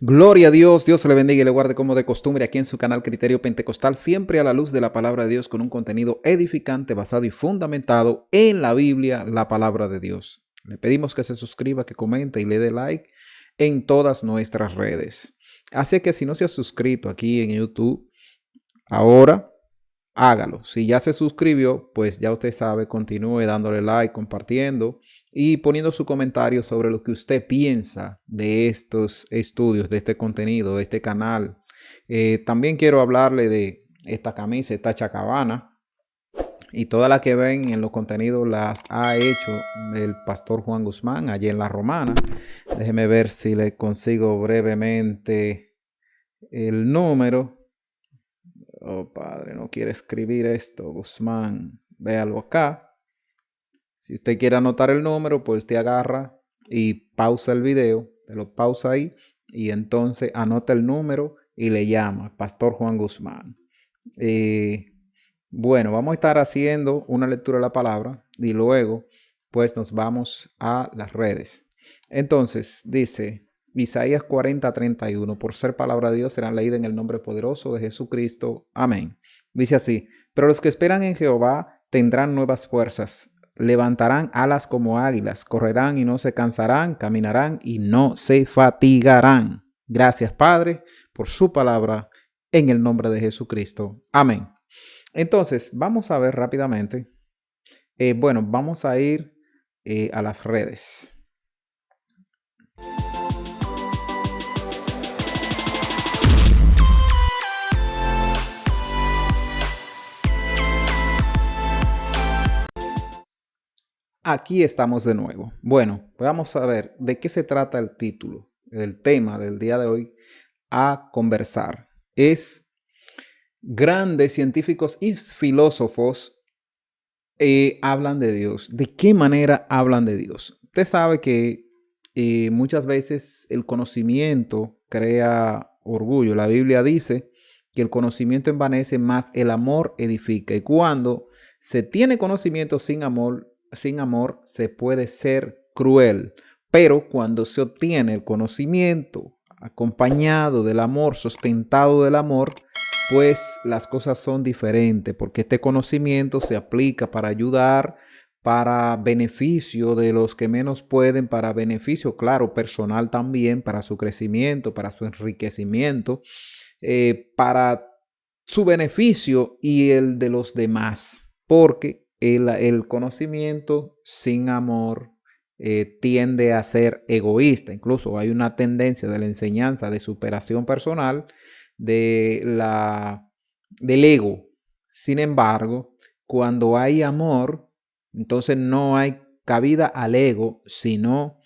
Gloria a Dios, Dios le bendiga y le guarde como de costumbre aquí en su canal Criterio Pentecostal, siempre a la luz de la palabra de Dios con un contenido edificante, basado y fundamentado en la Biblia, la palabra de Dios. Le pedimos que se suscriba, que comente y le dé like en todas nuestras redes. Así que si no se ha suscrito aquí en YouTube, ahora hágalo. Si ya se suscribió, pues ya usted sabe, continúe dándole like, compartiendo y poniendo su comentario sobre lo que usted piensa de estos estudios, de este contenido, de este canal. También quiero hablarle de esta camisa, esta chacabana, y todas las que ven en los contenidos las ha hecho el pastor Juan Guzmán allí en La Romana. Déjeme ver si le consigo brevemente el número. Oh, padre, no quiere escribir esto, Guzmán. Véalo acá. Si usted quiere anotar el número, pues usted agarra y pausa el video. Te lo pausa ahí y entonces anota el número y le llama Pastor Juan Guzmán. Bueno, vamos a estar haciendo una lectura de la palabra y luego pues nos vamos a las redes. Entonces dice Isaías 40:31, por ser palabra de Dios serán leídas en el nombre poderoso de Jesucristo. Amén. Dice así: pero los que esperan en Jehová tendrán nuevas fuerzas, levantarán alas como águilas, correrán y no se cansarán, caminarán y no se fatigarán. Gracias, Padre, por su palabra en el nombre de Jesucristo. Amén. Entonces, vamos a ver rápidamente. Vamos a ir a las redes. Aquí estamos de nuevo. Bueno, pues vamos a ver de qué se trata el título, el tema del día de hoy a conversar. Es grandes científicos y filósofos hablan de Dios. ¿De qué manera hablan de Dios? Usted sabe que muchas veces el conocimiento crea orgullo. La Biblia dice que el conocimiento envanece, más el amor edifica. Y cuando se tiene conocimiento sin amor se puede ser cruel. Pero cuando se obtiene el conocimiento acompañado del amor, sustentado del amor, pues las cosas son diferentes, porque este conocimiento se aplica para ayudar, para beneficio de los que menos pueden, para beneficio, claro, personal también, para su crecimiento, para su enriquecimiento, para su beneficio y el de los demás, porque el conocimiento sin amor tiende a ser egoísta. Incluso hay una tendencia de la enseñanza de superación personal del ego. Sin embargo, cuando hay amor, entonces no hay cabida al ego, sino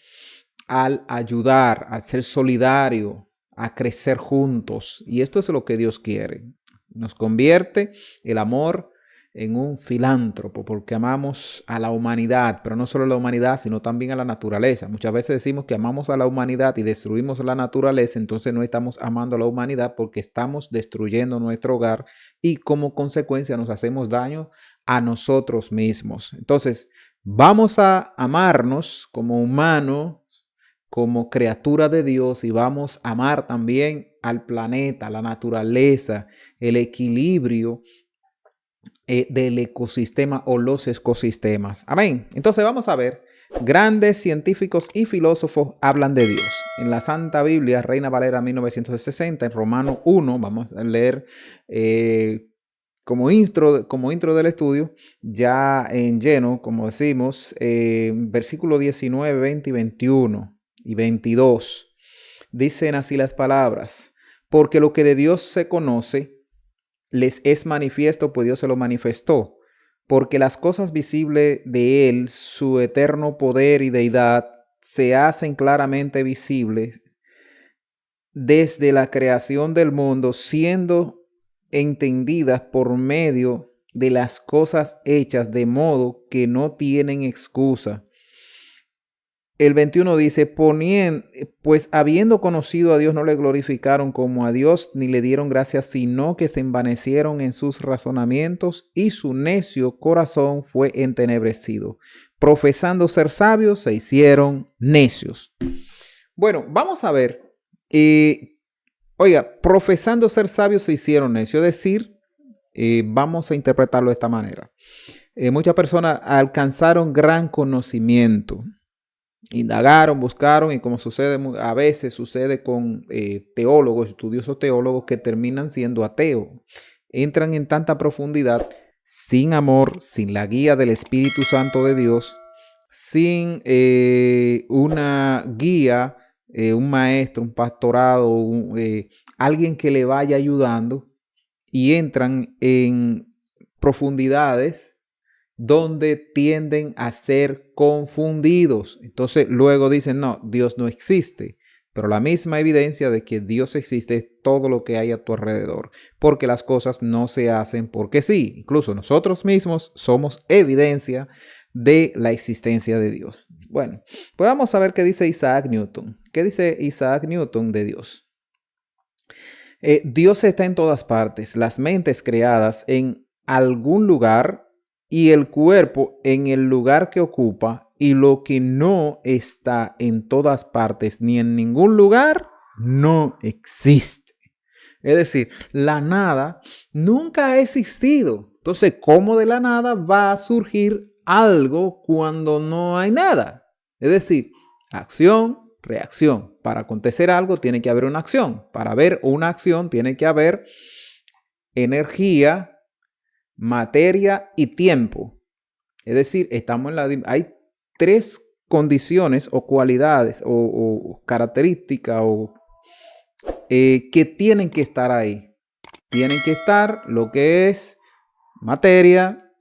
al ayudar, al ser solidario, a crecer juntos. Y esto es lo que Dios quiere. Nos convierte el amor en un filántropo, porque amamos a la humanidad, pero no solo a la humanidad, sino también a la naturaleza. Muchas veces decimos que amamos a la humanidad y destruimos la naturaleza, entonces no estamos amando a la humanidad porque estamos destruyendo nuestro hogar y como consecuencia nos hacemos daño a nosotros mismos. Entonces, vamos a amarnos como humanos, como criatura de Dios, y vamos a amar también al planeta, la naturaleza, el equilibrio del ecosistema o los ecosistemas. Amén. Entonces vamos a ver, grandes científicos y filósofos hablan de Dios. En la Santa Biblia, Reina Valera 1960, en Romanos 1, vamos a leer como intro del estudio, ya en lleno, como decimos, versículo 19, 20 y 21 y 22. Dicen así las palabras: porque lo que de Dios se conoce les es manifiesto, pues Dios se lo manifestó, porque las cosas visibles de Él, su eterno poder y deidad, se hacen claramente visibles desde la creación del mundo, siendo entendidas por medio de las cosas hechas, de modo que no tienen excusa. El 21 dice: pues habiendo conocido a Dios no le glorificaron como a Dios, ni le dieron gracias, sino que se envanecieron en sus razonamientos y su necio corazón fue entenebrecido. Profesando ser sabios, se hicieron necios. Bueno, vamos a ver Oiga, profesando ser sabios se hicieron necios, es decir, vamos a interpretarlo de esta manera. Muchas personas alcanzaron gran conocimiento, indagaron, buscaron, y como sucede a veces sucede con teólogos, estudiosos teólogos que terminan siendo ateos. Entran en tanta profundidad sin amor, sin la guía del Espíritu Santo de Dios, sin una guía, un maestro, un pastorado, alguien que le vaya ayudando, y entran en profundidades donde tienden a ser confundidos. Entonces luego dicen, no, Dios no existe. Pero la misma evidencia de que Dios existe es todo lo que hay a tu alrededor, porque las cosas no se hacen porque sí. Incluso nosotros mismos somos evidencia de la existencia de Dios. Bueno, pues vamos a ver qué dice Isaac Newton. ¿Qué dice Isaac Newton de Dios? Dios está en todas partes, las mentes creadas en algún lugar y el cuerpo en el lugar que ocupa, y lo que no está en todas partes ni en ningún lugar no existe. Es decir, la nada nunca ha existido. Entonces, ¿cómo de la nada va a surgir algo cuando no hay nada? Es decir, acción, reacción. Para acontecer algo tiene que haber una acción. Para haber una acción tiene que haber energía, materia y tiempo. Es decir, hay tres condiciones o cualidades o características que tienen que estar ahí. Tienen que estar lo que es materia,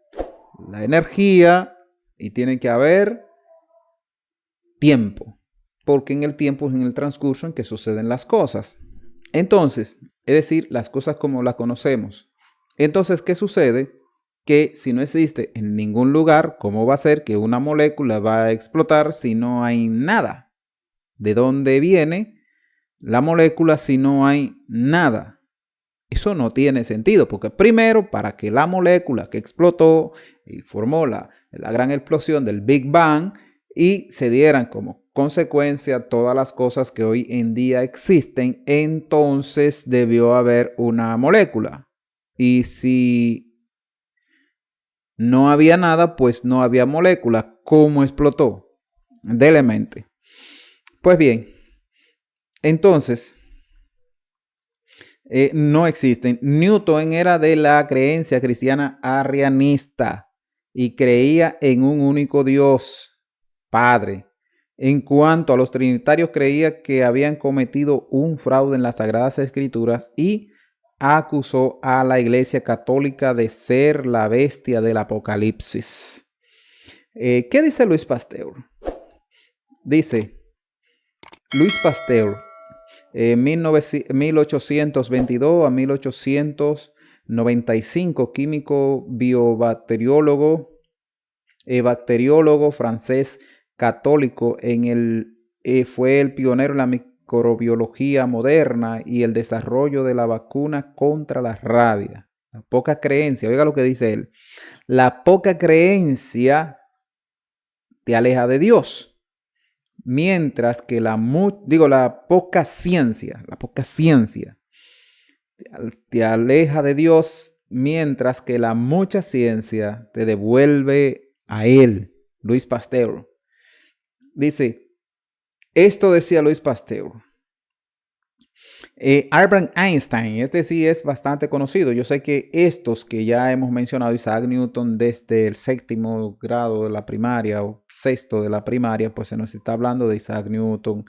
la energía, y tiene que haber tiempo, porque en el tiempo es en el transcurso en que suceden las cosas. Entonces, es decir, las cosas como las conocemos. Entonces, ¿qué sucede? Que si no existe en ningún lugar, ¿cómo va a ser que una molécula va a explotar si no hay nada? ¿De dónde viene la molécula si no hay nada? Eso no tiene sentido, porque primero, para que la molécula que explotó y formó la gran explosión del Big Bang y se dieran como consecuencia todas las cosas que hoy en día existen, entonces debió haber una molécula. Y si no había nada, pues no había molécula. ¿Cómo explotó? Dele mente. Pues bien, entonces no existen. Newton era de la creencia cristiana arrianista y creía en un único Dios, Padre. En cuanto a los trinitarios, creía que habían cometido un fraude en las Sagradas Escrituras y acusó a la Iglesia Católica de ser la bestia del Apocalipsis. ¿Qué dice Luis Pasteur? Dice Luis Pasteur, 1822 a 1895, químico biobacteriólogo, bacteriólogo francés católico, fue el pionero en la microbiología moderna y el desarrollo de la vacuna contra la rabia. La poca creencia, oiga lo que dice él, la poca creencia te aleja de Dios. Mientras que la poca ciencia te aleja de Dios, mientras que la mucha ciencia te devuelve a Él. Luis Pasteur dice, esto decía Luis Pasteur. Albert Einstein, este sí es bastante conocido. Yo sé que estos que ya hemos mencionado, Isaac Newton desde el séptimo grado de la primaria o sexto de la primaria, pues se nos está hablando de Isaac Newton.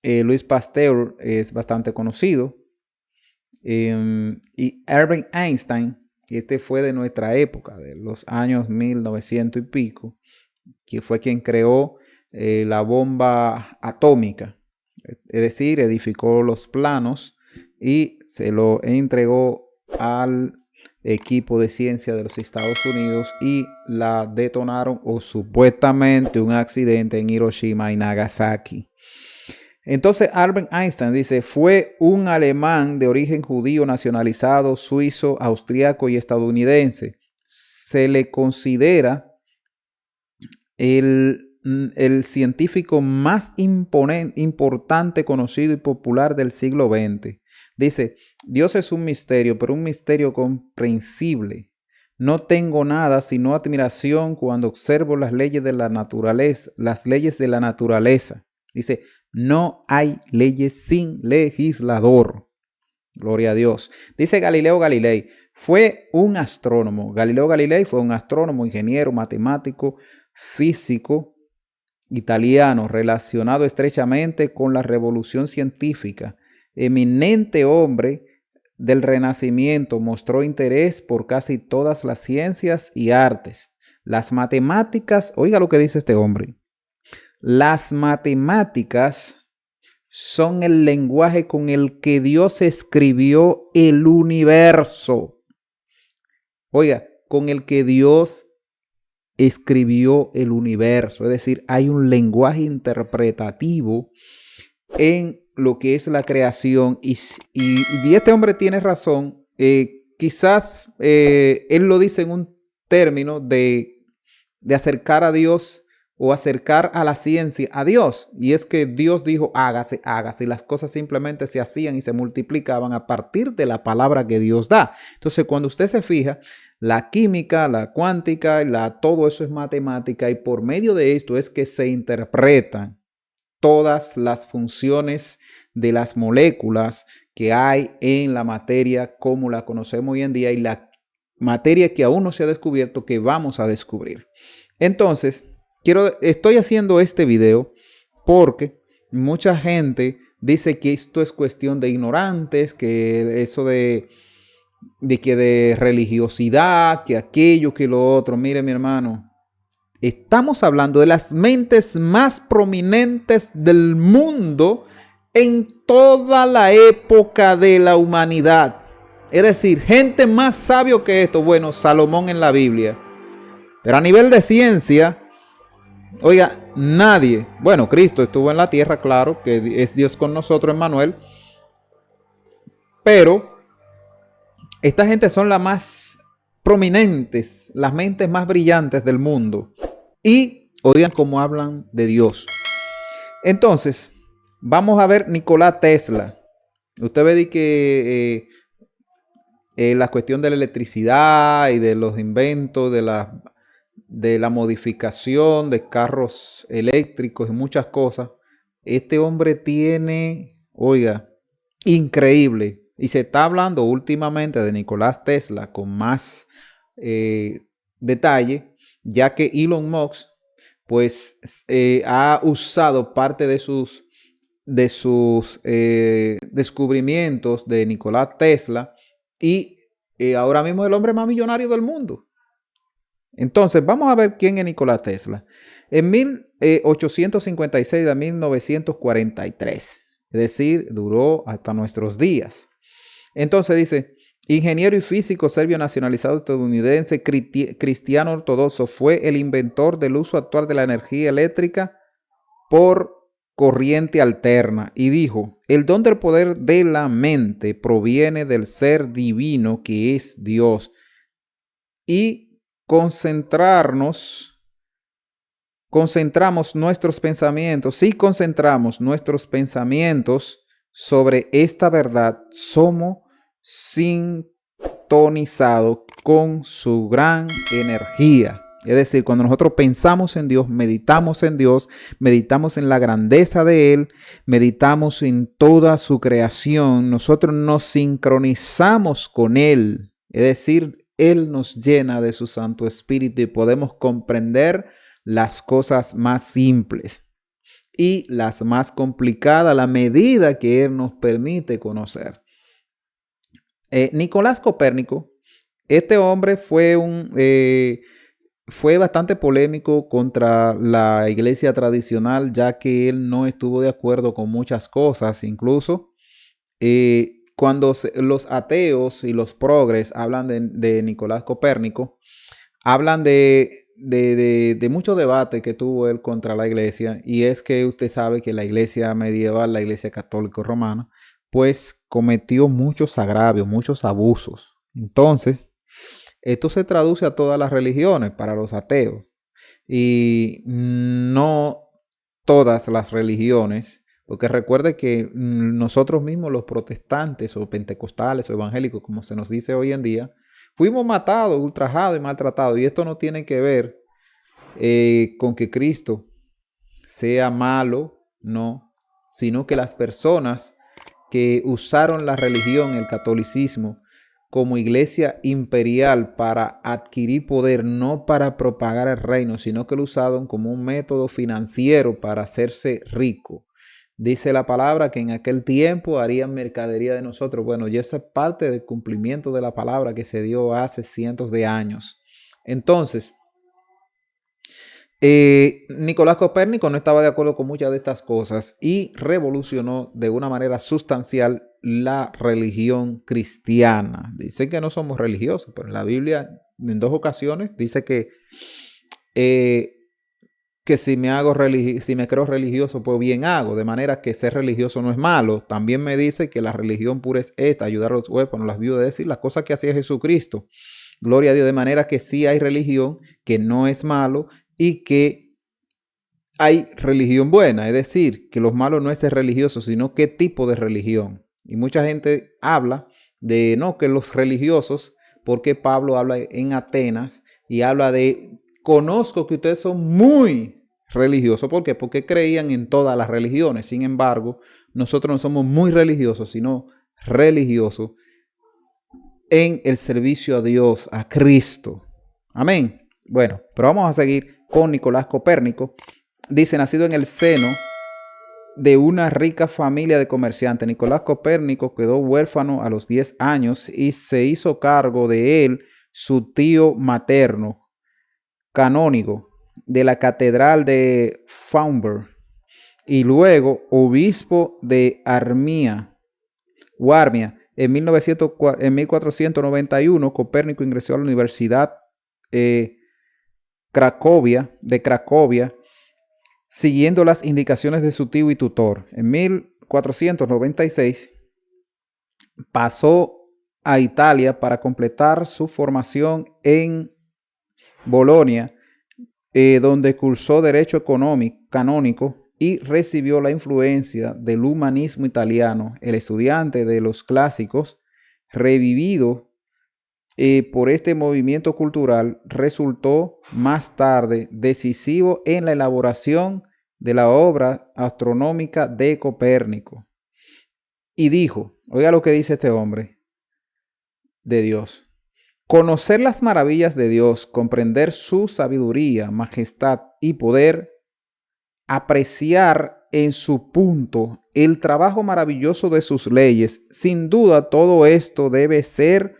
Luis Pasteur es bastante conocido. Y Albert Einstein, este fue de nuestra época, de los años 1900 y pico, que fue quien creó la bomba atómica. Es decir, edificó los planos y se lo entregó al equipo de ciencia de los Estados Unidos y la detonaron, o supuestamente un accidente, en Hiroshima y Nagasaki. Entonces Albert Einstein dice, fue un alemán de origen judío nacionalizado, suizo, austriaco y estadounidense. Se le considera el científico más importante, conocido y popular del siglo XX. Dice, Dios es un misterio, pero un misterio comprensible. No tengo nada sino admiración cuando observo las leyes de la naturaleza, las leyes de la naturaleza. Dice, no hay leyes sin legislador. Gloria a Dios. Dice Galileo Galilei, fue un astrónomo. Galileo Galilei fue un astrónomo, ingeniero, matemático, físico italiano, relacionado estrechamente con la revolución científica. Eminente hombre del Renacimiento, mostró interés por casi todas las ciencias y artes. Las matemáticas, oiga lo que dice este hombre, las matemáticas son el lenguaje con el que Dios escribió el universo. Oiga, con el que Dios escribió el universo. Es decir, hay un lenguaje interpretativo en lo que es la creación. Y este hombre tiene razón. Quizás él lo dice en un término de acercar a Dios o acercar a la ciencia a Dios. Y es que Dios dijo, hágase, hágase. Y las cosas simplemente se hacían y se multiplicaban a partir de la palabra que Dios da. Entonces, cuando usted se fija, la química, la cuántica, todo eso es matemática. Y por medio de esto es que se interpretan todas las funciones de las moléculas que hay en la materia como la conocemos hoy en día y la materia que aún no se ha descubierto que vamos a descubrir. Entonces, estoy haciendo este video porque mucha gente dice que esto es cuestión de ignorantes, que eso de religiosidad, que aquello, que lo otro. Mire, mi hermano, estamos hablando de las mentes más prominentes del mundo en toda la época de la humanidad. Es decir, gente más sabio que esto. Bueno, Salomón en la Biblia. Pero a nivel de ciencia, oiga, nadie. Bueno, Cristo estuvo en la tierra, claro, que es Dios con nosotros, Emmanuel. Pero esta gente son las más prominentes, las mentes más brillantes del mundo. Y oigan cómo hablan de Dios. Entonces, vamos a ver Nikola Tesla. Usted ve que la cuestión de la electricidad y de los inventos, de la modificación de carros eléctricos y muchas cosas. Este hombre tiene, oiga, increíble. Y se está hablando últimamente de Nikola Tesla con más detalle, ya que Elon Musk pues ha usado parte de sus descubrimientos de Nikola Tesla y ahora mismo es el hombre más millonario del mundo. Entonces, vamos a ver quién es Nikola Tesla. En 1856 a 1943, es decir, duró hasta nuestros días. Entonces dice, ingeniero y físico serbio nacionalizado estadounidense, cristiano ortodoxo, fue el inventor del uso actual de la energía eléctrica por corriente alterna y dijo, el don del poder de la mente proviene del ser divino que es Dios y concentramos nuestros pensamientos. Si concentramos nuestros pensamientos sobre esta verdad, somos sintonizados con su gran energía. Es decir, cuando nosotros pensamos en Dios, meditamos en la grandeza de Él, meditamos en toda su creación, nosotros nos sincronizamos con Él. Es decir, Él nos llena de su Santo Espíritu y podemos comprender las cosas más simples y las más complicadas a la medida que Él nos permite conocer. Nicolás Copérnico, este hombre fue bastante polémico contra la iglesia tradicional, ya que él no estuvo de acuerdo con muchas cosas. Incluso cuando los ateos y los progres hablan de Nicolás Copérnico, hablan de mucho debate que tuvo él contra la iglesia. Y es que usted sabe que la iglesia medieval, la iglesia católica romana, pues cometió muchos agravios, muchos abusos. Entonces, esto se traduce a todas las religiones para los ateos. y no todas las religiones, porque recuerde que nosotros mismos los protestantes o pentecostales o evangélicos, como se nos dice hoy en día, fuimos matados, ultrajados y maltratados. Y esto no tiene que ver con que Cristo sea malo, no, sino que las personas que usaron la religión, el catolicismo, como iglesia imperial para adquirir poder, no para propagar el reino, sino que lo usaron como un método financiero para hacerse rico. Dice la palabra que en aquel tiempo harían mercadería de nosotros. Bueno, y esa es parte del cumplimiento de la palabra que se dio hace cientos de años. Entonces, Nicolás Copérnico no estaba de acuerdo con muchas de estas cosas y revolucionó de una manera sustancial la religión cristiana. Dice que no somos religiosos, pero en la Biblia en 2 ocasiones dice que si me creo religioso, pues bien hago. De manera que ser religioso no es malo. También me dice que la religión pura es esta, ayudar a los huérfanos, las viudas, decir las cosas que hacía Jesucristo. Gloria a Dios. De manera que sí hay religión, que no es malo, y que hay religión buena, es decir, que lo malo no es ser religioso, sino qué tipo de religión. Y mucha gente habla de, no, que los religiosos, porque Pablo habla en Atenas y habla de, conozco que ustedes son muy religiosos. ¿Por qué? Porque creían en todas las religiones. Sin embargo, nosotros no somos muy religiosos, sino religiosos en el servicio a Dios, a Cristo. Amén. Bueno, pero vamos a seguir con Nicolás Copérnico. Dice, nacido en el seno de una rica familia de comerciantes, Nicolás Copérnico quedó huérfano a los 10 años y se hizo cargo de él su tío materno, canónigo de la catedral de Faumber y luego obispo de Warmia. En 1491, Copérnico ingresó a la Universidad de Cracovia, siguiendo las indicaciones de su tío y tutor. En 1496 pasó a Italia para completar su formación en Bolonia, donde cursó Derecho Canónico y recibió la influencia del humanismo italiano. El estudiante de los clásicos, revivido por este movimiento cultural, resultó más tarde decisivo en la elaboración de la obra astronómica de Copérnico. Y dijo, oiga lo que dice este hombre de Dios: conocer las maravillas de Dios, comprender su sabiduría, majestad y poder, apreciar en su punto el trabajo maravilloso de sus leyes. Sin duda, todo esto debe ser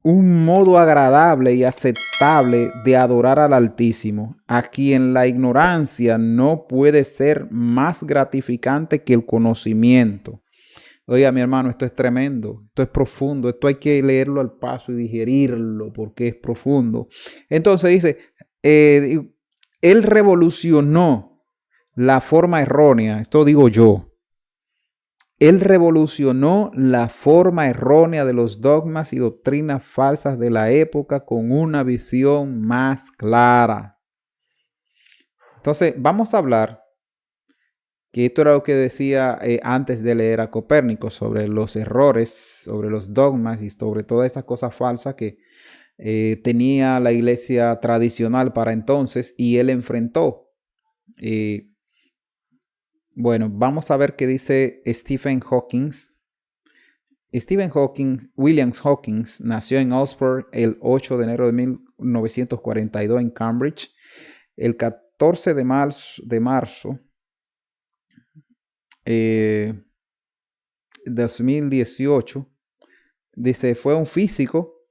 un modo agradable y aceptable de adorar al Altísimo, a quien la ignorancia no puede ser más gratificante que el conocimiento. Oiga, mi hermano, esto es tremendo, esto es profundo, esto hay que leerlo al paso y digerirlo porque es profundo. Entonces dice, él revolucionó la forma errónea, esto digo yo. Él revolucionó la forma errónea de los dogmas y doctrinas falsas de la época con una visión más clara. Entonces, vamos a hablar, que esto era lo que decía antes de leer a Copérnico, sobre los errores, sobre los dogmas y sobre todas esas cosas falsas que tenía la iglesia tradicional para entonces y él enfrentó. Bueno, vamos a ver qué dice Stephen Hawking. William Hawking nació en Oxford el 8 de enero de 1942 en Cambridge. El 14 de marzo 2018, dice, fue un físico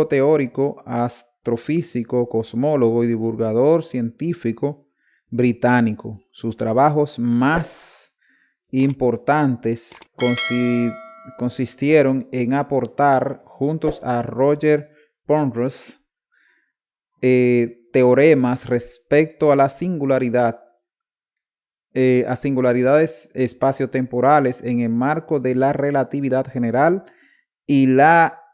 teórico, astrofísico, cosmólogo y divulgador científico británico. Sus trabajos más importantes consistieron en aportar juntos a Roger Penrose teoremas respecto a la a singularidades espaciotemporales en el marco de la relatividad general y la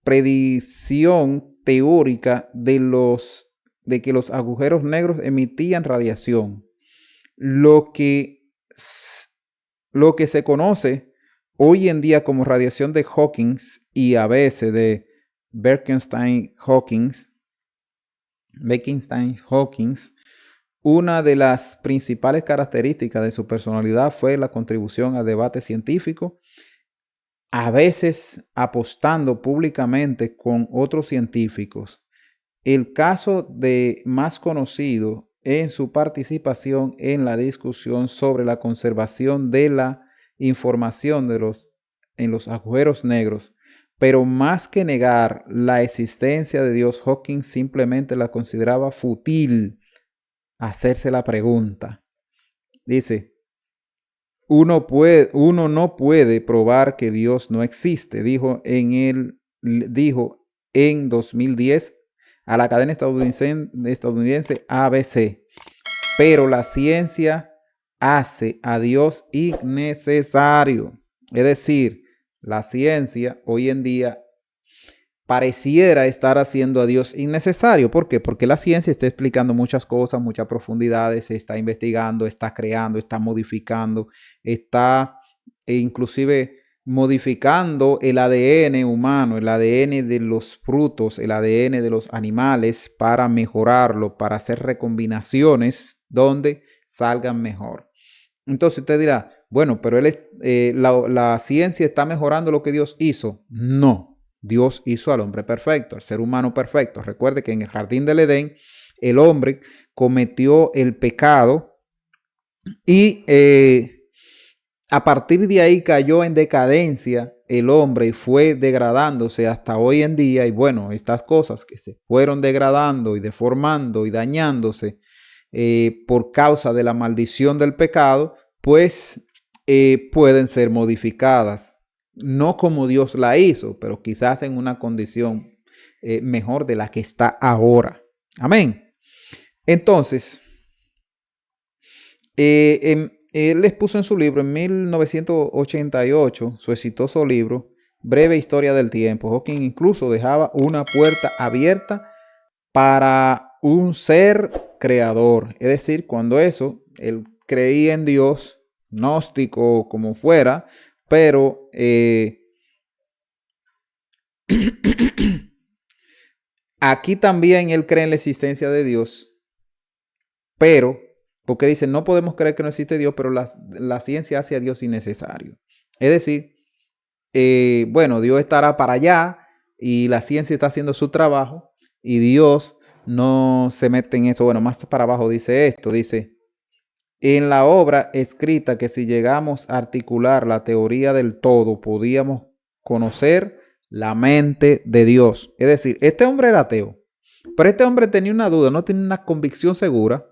predicción teórica de que los agujeros negros emitían radiación, lo que se conoce hoy en día como radiación de Hawking y a veces de Bekenstein-Hawking. Una de las principales características de su personalidad fue la contribución al debate científico, a veces apostando públicamente con otros científicos. El caso más conocido en su participación en la discusión sobre la conservación de la información en los agujeros negros. Pero más que negar la existencia de Dios, Hawking simplemente la consideraba fútil hacerse la pregunta. Dice, uno no puede probar que Dios no existe, dijo en 2010 a la cadena estadounidense ABC. Pero la ciencia hace a Dios innecesario. Es decir, la ciencia hoy en día pareciera estar haciendo a Dios innecesario. ¿Por qué? Porque la ciencia está explicando muchas cosas, muchas profundidades, se está investigando, está creando, está modificando, está inclusive modificando el ADN humano, el ADN de los frutos, el ADN de los animales para mejorarlo, para hacer recombinaciones donde salgan mejor. Entonces usted dirá, bueno, pero la ciencia está mejorando lo que Dios hizo. No. Dios hizo al hombre perfecto, al ser humano perfecto. Recuerde que en el jardín del Edén el hombre cometió el pecado y a partir de ahí cayó en decadencia el hombre y fue degradándose hasta hoy en día. Y bueno, estas cosas que se fueron degradando y deformando y dañándose por causa de la maldición del pecado, pues pueden ser modificadas. No como Dios la hizo, pero quizás en una condición mejor de la que está ahora. Amén. Entonces, él les puso en su libro en 1988, su exitoso libro, Breve Historia del Tiempo. Hawking incluso dejaba una puerta abierta para un ser creador. Es decir, cuando él creía en Dios, gnóstico como fuera, pero aquí también él cree en la existencia de Dios, pero, porque dice, no podemos creer que no existe Dios, pero la ciencia hace a Dios innecesario. Es decir, bueno, Dios estará para allá y la ciencia está haciendo su trabajo y Dios no se mete en eso. Bueno, más para abajo dice esto, dice, en la obra escrita que si llegamos a articular la teoría del todo, podíamos conocer la mente de Dios. Es decir, este hombre era ateo, pero este hombre tenía una duda, no tenía una convicción segura,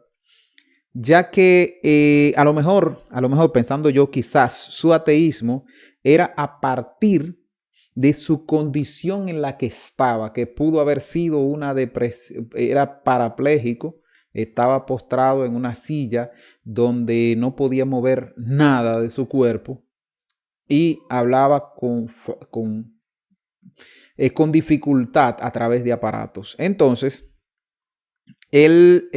ya que a lo mejor pensando yo, quizás su ateísmo era a partir de su condición en la que estaba, que pudo haber sido una depresión, era parapléjico, estaba postrado en una silla donde no podía mover nada de su cuerpo y hablaba con dificultad a través de aparatos. Entonces, él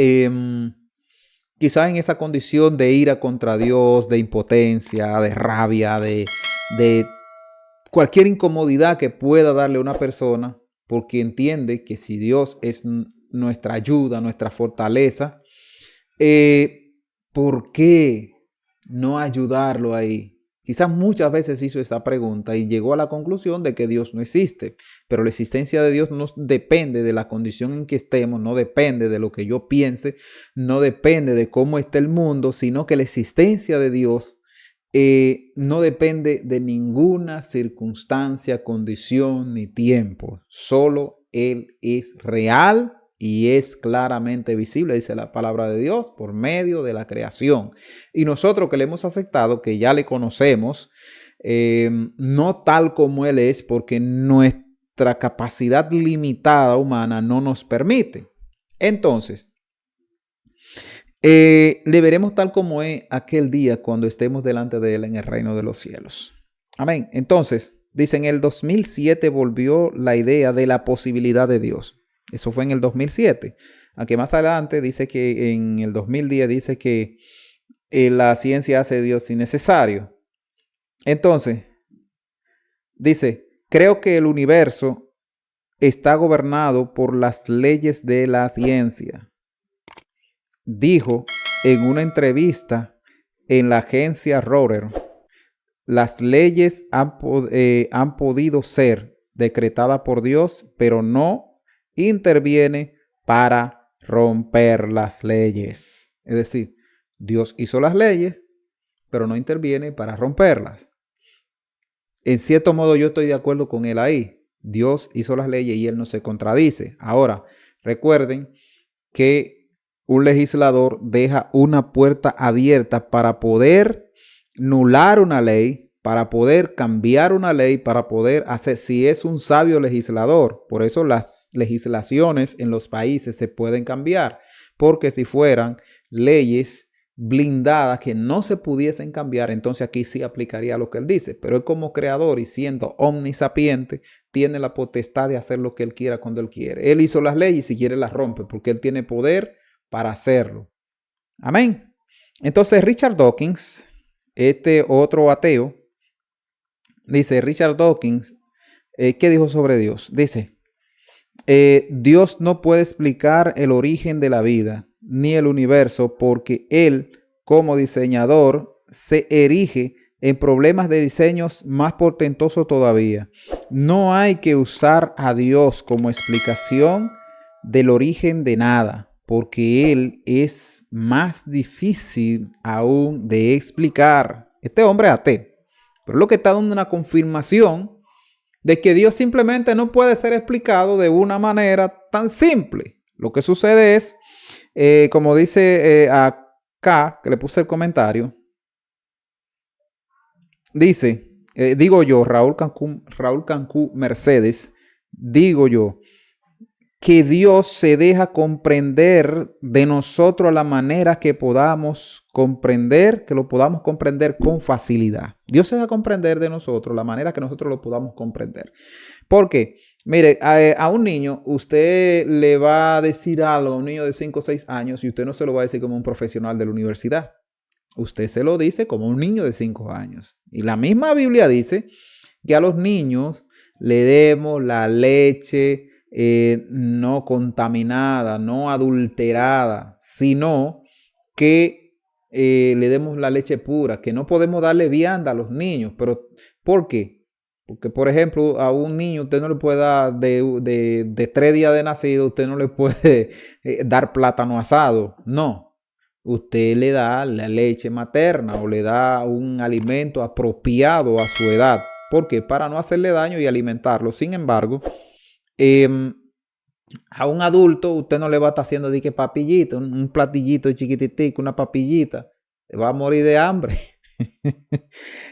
quizás en esa condición de ira contra Dios, de impotencia, de rabia, de cualquier incomodidad que pueda darle a una persona, porque entiende que si Dios es nuestra ayuda, nuestra fortaleza, ¿por qué no ayudarlo ahí? Quizás muchas veces hizo esta pregunta y llegó a la conclusión de que Dios no existe, pero la existencia de Dios no depende de la condición en que estemos, no depende de lo que yo piense, no depende de cómo esté el mundo, sino que la existencia de Dios no depende de ninguna circunstancia, condición ni tiempo. Solo Él es real y es claramente visible, dice la palabra de Dios, por medio de la creación. Y nosotros que le hemos aceptado, que ya le conocemos, no tal como Él es, porque nuestra capacidad limitada humana no nos permite. Entonces, le veremos tal como es aquel día cuando estemos delante de Él en el reino de los cielos. Amén. Entonces, dice, en el 2007 volvió la idea de la posibilidad de Dios. Eso fue en el 2007. Aunque más adelante dice que en el 2010 dice que la ciencia hace Dios innecesario. Entonces, dice, creo que el universo está gobernado por las leyes de la ciencia. Dijo en una entrevista en la agencia Reuters, las leyes han podido ser decretadas por Dios, pero no interviene para romper las leyes. Es decir, Dios hizo las leyes, pero no interviene para romperlas. En cierto modo yo estoy de acuerdo con él ahí. Dios hizo las leyes y él no se contradice. Ahora, recuerden que un legislador deja una puerta abierta para poder anular una ley, para poder cambiar una ley, para poder hacer, si es un sabio legislador. Por eso las legislaciones en los países se pueden cambiar, porque si fueran leyes blindadas que no se pudiesen cambiar, entonces aquí sí aplicaría lo que él dice. Pero él como creador y siendo omnisapiente, tiene la potestad de hacer lo que él quiera cuando él quiere. Él hizo las leyes y si quiere las rompe, porque él tiene poder para hacerlo. Amén. Entonces Richard Dawkins, este otro ateo, dice Richard Dawkins, ¿qué dijo sobre Dios? Dice, Dios no puede explicar el origen de la vida ni el universo porque él, como diseñador, se erige en problemas de diseños más portentosos todavía. No hay que usar a Dios como explicación del origen de nada, porque él es más difícil aún de explicar. Este hombre es ateo, pero lo que está dando una confirmación de que Dios simplemente no puede ser explicado de una manera tan simple. Lo que sucede es, como dice acá, que le puse el comentario, dice, digo yo, Raúl Cancú Mercedes, digo yo, que Dios se deja comprender de nosotros a la manera que podamos comprender, que lo podamos comprender con facilidad. Dios se deja comprender de nosotros la manera que nosotros lo podamos comprender. Porque, mire, a un niño usted le va a decir algo, a un niño de 5 o 6 años, y usted no se lo va a decir como un profesional de la universidad. Usted se lo dice como un niño de 5 años. Y la misma Biblia dice que a los niños le demos la leche no contaminada, no adulterada, sino que le demos la leche pura, que no podemos darle vianda a los niños. Pero ¿por qué? Porque, por ejemplo, a un niño usted no le puede dar de 3 días de nacido, usted no le puede dar plátano asado. No, usted le da la leche materna o le da un alimento apropiado a su edad. ¿Por qué? Para no hacerle daño y alimentarlo. Sin embargo, a un adulto usted no le va a estar haciendo de que papillito, un platillito chiquititico, una papillita, va a morir de hambre.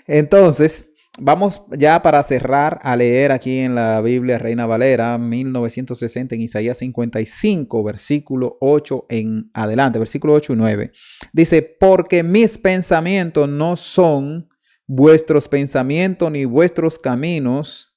Entonces, vamos ya para cerrar a leer aquí en la Biblia Reina Valera 1960 en Isaías 55, versículo 8 en adelante, versículo 8 y 9. Dice, porque mis pensamientos no son vuestros pensamientos ni vuestros caminos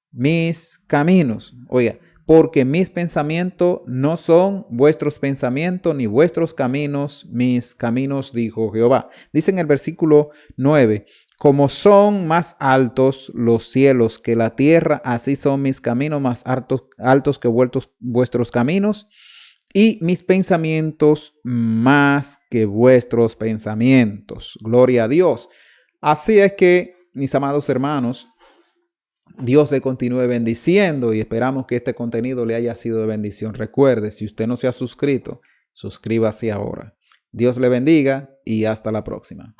mis caminos. Oiga, porque mis pensamientos no son vuestros pensamientos ni vuestros caminos mis caminos, dijo Jehová. Dice en el versículo 9, como son más altos los cielos que la tierra, así son mis caminos más altos que vuestros caminos y mis pensamientos más que vuestros pensamientos. Gloria a Dios. Así es que, mis amados hermanos, Dios le continúe bendiciendo y esperamos que este contenido le haya sido de bendición. Recuerde, si usted no se ha suscrito, suscríbase ahora. Dios le bendiga y hasta la próxima.